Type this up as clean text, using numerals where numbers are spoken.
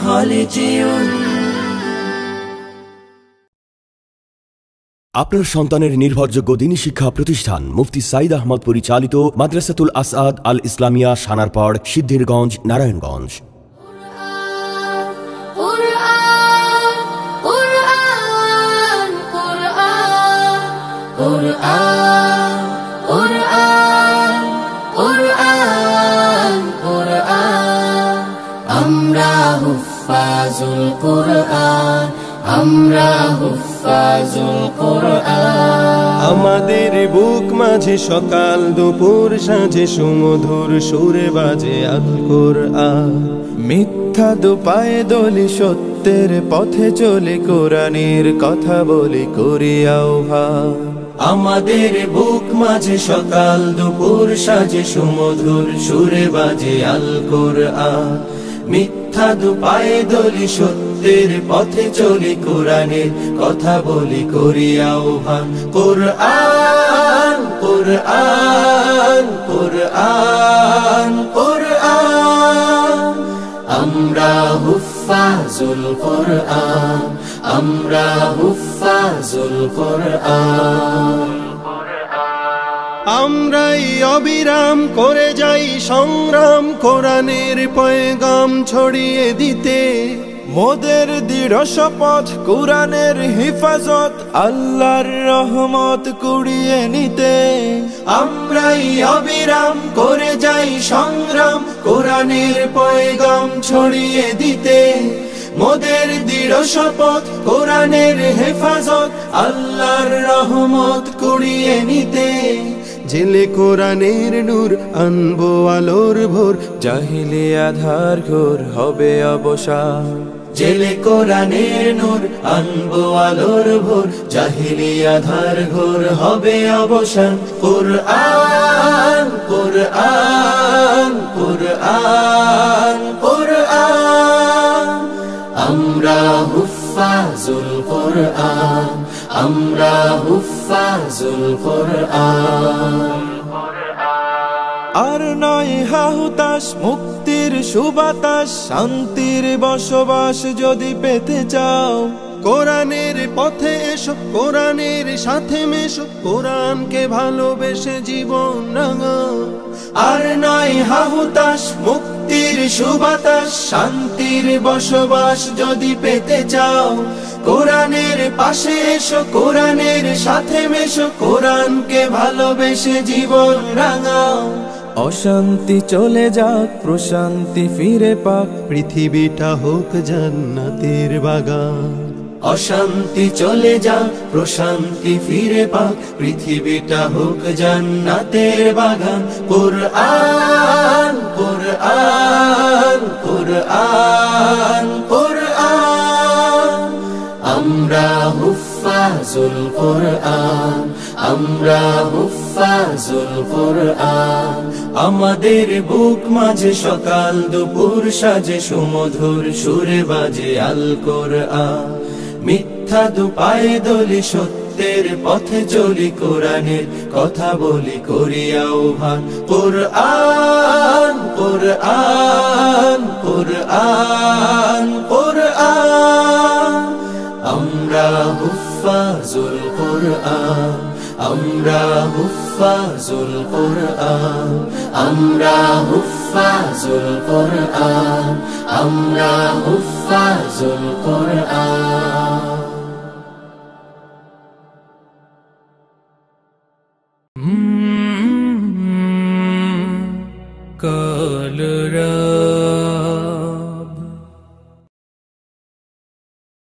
কলেজিয়ন। আপনার সন্তানের নির্ভরযোগ্য দ্বীনী শিক্ষা প্রতিষ্ঠান মুফতি সাঈদ আহমদ পরিচালিত মাদ্রাসাতুল আসআদ আল ইসলামিয়া, সানারপাড়, সিদ্ধিরগঞ্জ, নারায়ণগঞ্জ। আমরা হুফাজুল কুরআন, আমরা হুফাজুল কুরআন। আমাদের বুক মাঝে সকাল দুপুর সাঁঝে সুমধুর সুরে বাজে আল কুরআন। মিথ্যা দুপায়ে দলি সত্যের পথে চলে কোরআনের কথা বলি করি আহ্বান। আমাদের বুক মাঝে সকাল দুপুর সাজে সুমধুর সুরে বাজে আল কুরআন। মিথ্যা দুপায়ে দলি সত্যের পথে চলি কোরআনের কথা বলি করি আহ্বান। কুরআন কুরআন কুরআন কুরআন, আমরা হুফাজুল কুরআন, আমরা হুফাজুল কুরআন। আমরাই অবিরাম করে যাই সংগ্রাম কোরআনের পয়গাম ছড়িয়ে দিতে। মোদের দৃঢ় শপথ কোরআনের হিফাজত, আল্লাহর রহমত কুড়িয়ে নিতে। আমরাই অবিরাম করে যাই সংগ্রাম কোরআনের পয়গাম ছড়িয়ে দিতে। মোদের দৃঢ় শপথ কোরআনের হেফাজত, আল্লাহর রহমত কুড়িয়ে নিতে। জেলে কোরআনের নূর আনবো আলোর ভোর, জাহিলি আধার ঘোর হবে অবসান। জেলে কোরআনের নূর আনবো আলোর ভোর, জাহিলি আধার ঘোর হবে অবসান। কুরআন কুরআন কুরআন কুরআন, আমরা হুফাজুল কুরআন, আমরা হুফাজুল কুরআন। আর নয় হাহুতাস মুক্তির সুবাতাস, শান্তির বসবাস যদি পেতে চাও, কোরআনের পথে এসো, কোরআনের সাথে মেশো, কোরআনকে ভালোবেসে জীবন রাঙাও। আর নয় হাহুতাস মুক্তির সুবাতাস, শান্তির বসবাস যদি পেতে চাও, কোরআনের পাশে এসো, কোরআনের সাথে মেশো, কোরআনকে ভালোবেসে জীবন রাঙাও। অশান্তি চলে যাক, প্রশান্তি ফিরে পাক, পৃথিবীটা হোক জান্নাতের বাগান। অশান্তি চলে যাক, প্রশান্তি ফিরে পাক, পৃথিবীটা হোক জান্নাতের বাগান। কুরআন কুরআন কুরআন কুরআন, আমরা হুফাজুল কুরআন, আমরা হুফাজুল কুরআন। আমাদের বুক মাঝে সকাল দুপুর সাজে সুমধুর সুরে বাজে আল কুরআন। মিথ্যা দুপায়ে দলি সত্যের পথে চলি কোরআনের কথা বলি করি আহ্বান। কুরআন কুরআন কুরআন কুরআন, আমরা হুফাজুল কুরআন, আমরা হুফাজুল কুরআন, আমরা হুফাজুল কুরআন, আমরা হুফাজুল কুরআন। কাল